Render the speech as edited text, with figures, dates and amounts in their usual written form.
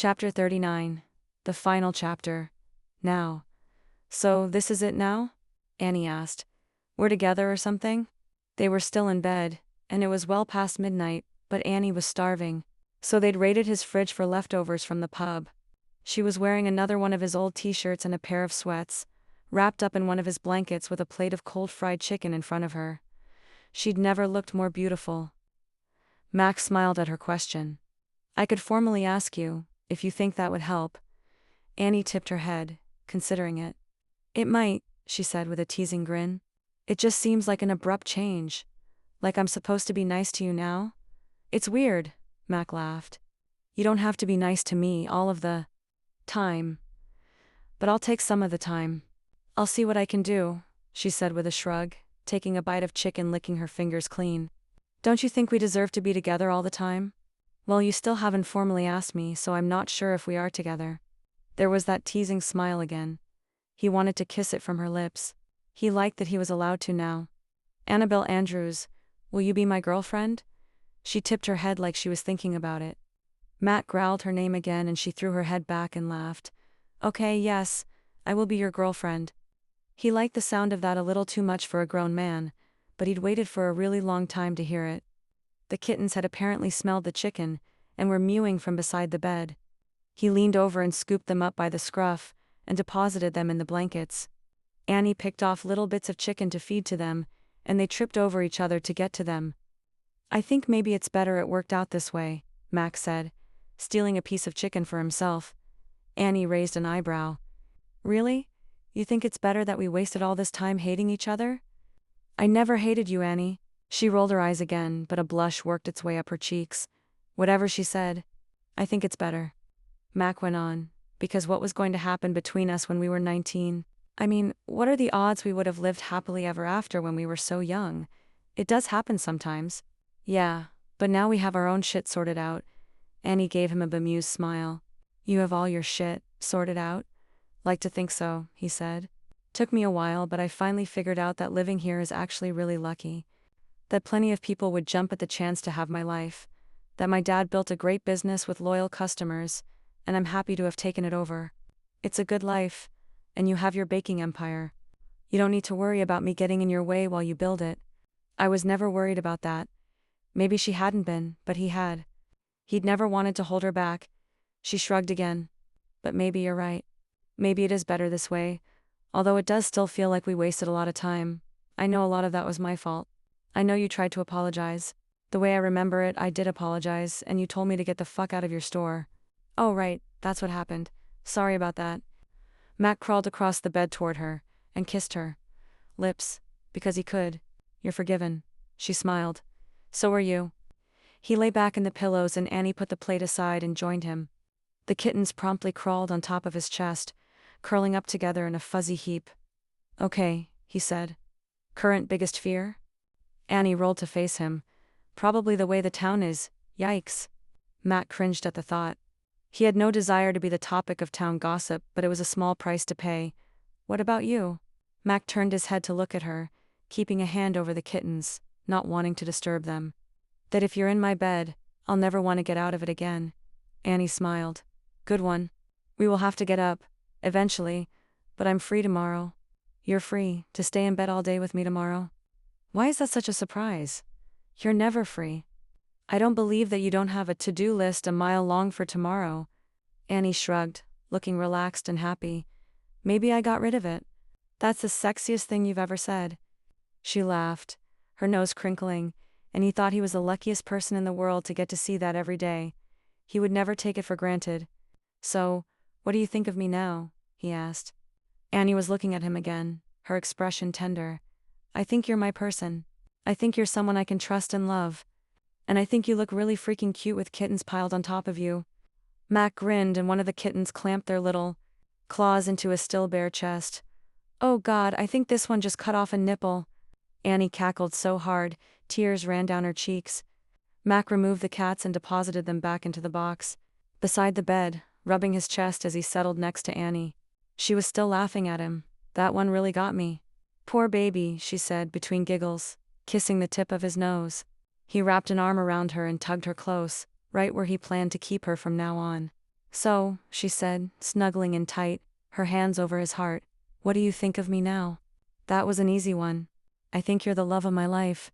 Chapter 39. The final chapter. Now. So, this is it now? Annie asked. We're together or something? They were still in bed, and it was well past midnight, but Annie was starving. So they'd raided his fridge for leftovers from the pub. She was wearing another one of his old t-shirts and a pair of sweats, wrapped up in one of his blankets with a plate of cold fried chicken in front of her. She'd never looked more beautiful. Max smiled at her question. I could formally ask you, if you think that would help. Annie tipped her head, considering it. It might, she said with a teasing grin. It just seems like an abrupt change. Like I'm supposed to be nice to you now? It's weird, Mac laughed. You don't have to be nice to me all of the time. But I'll take some of the time. I'll see what I can do, she said with a shrug, taking a bite of chicken, licking her fingers clean. Don't you think we deserve to be together all the time? Well, you still haven't formally asked me, so I'm not sure if we are together. There was that teasing smile again. He wanted to kiss it from her lips. He liked that he was allowed to now. Annabelle Andrews, will you be my girlfriend? She tipped her head like she was thinking about it. Matt growled her name again and she threw her head back and laughed. Okay, yes, I will be your girlfriend. He liked the sound of that a little too much for a grown man, but he'd waited for a really long time to hear it. The kittens had apparently smelled the chicken, and were mewing from beside the bed. He leaned over and scooped them up by the scruff, and deposited them in the blankets. Annie picked off little bits of chicken to feed to them, and they tripped over each other to get to them. I think maybe it's better it worked out this way, Max said, stealing a piece of chicken for himself. Annie raised an eyebrow. Really? You think it's better that we wasted all this time hating each other? I never hated you, Annie. She rolled her eyes again, but a blush worked its way up her cheeks. Whatever she said, I think it's better. Mac went on, because what was going to happen between us when we were 19? I mean, what are the odds we would have lived happily ever after when we were so young? It does happen sometimes. Yeah, but now we have our own shit sorted out. Annie gave him a bemused smile. You have all your shit sorted out? Like to think so, he said. Took me a while, but I finally figured out that living here is actually really lucky. That plenty of people would jump at the chance to have my life. That my dad built a great business with loyal customers, and I'm happy to have taken it over. It's a good life, and you have your baking empire. You don't need to worry about me getting in your way while you build it. I was never worried about that. Maybe she hadn't been, but he had. He'd never wanted to hold her back. She shrugged again. But maybe you're right. Maybe it is better this way, although it does still feel like we wasted a lot of time. I know a lot of that was my fault. I know you tried to apologize. The way I remember it, I did apologize, and you told me to get the fuck out of your store. Oh right, that's what happened. Sorry about that. Mac crawled across the bed toward her, and kissed her lips, because he could. You're forgiven. She smiled. So are you. He lay back in the pillows and Annie put the plate aside and joined him. The kittens promptly crawled on top of his chest, curling up together in a fuzzy heap. Okay, he said. Current biggest fear? Annie rolled to face him. Probably the way the town is. Yikes. Matt cringed at the thought. He had no desire to be the topic of town gossip, but it was a small price to pay. What about you? Mac turned his head to look at her, keeping a hand over the kittens, not wanting to disturb them. That if you're in my bed, I'll never want to get out of it again. Annie smiled. Good one. We will have to get up, eventually, but I'm free tomorrow. You're free to stay in bed all day with me tomorrow? Why is that such a surprise? You're never free. I don't believe that you don't have a to-do list a mile long for tomorrow. Annie shrugged, looking relaxed and happy. Maybe I got rid of it. That's the sexiest thing you've ever said. She laughed, her nose crinkling, and he thought he was the luckiest person in the world to get to see that every day. He would never take it for granted. So, what do you think of me now? He asked. Annie was looking at him again, her expression tender. I think you're my person. I think you're someone I can trust and love. And I think you look really freaking cute with kittens piled on top of you. Mac grinned and one of the kittens clamped their little claws into his still bare chest. Oh God, I think this one just cut off a nipple. Annie cackled so hard, tears ran down her cheeks. Mac removed the cats and deposited them back into the box, beside the bed, rubbing his chest as he settled next to Annie. She was still laughing at him. That one really got me. Poor baby, she said between giggles, kissing the tip of his nose. He wrapped an arm around her and tugged her close, right where he planned to keep her from now on. So, she said, snuggling in tight, her hands over his heart, what do you think of me now? That was an easy one. I think you're the love of my life.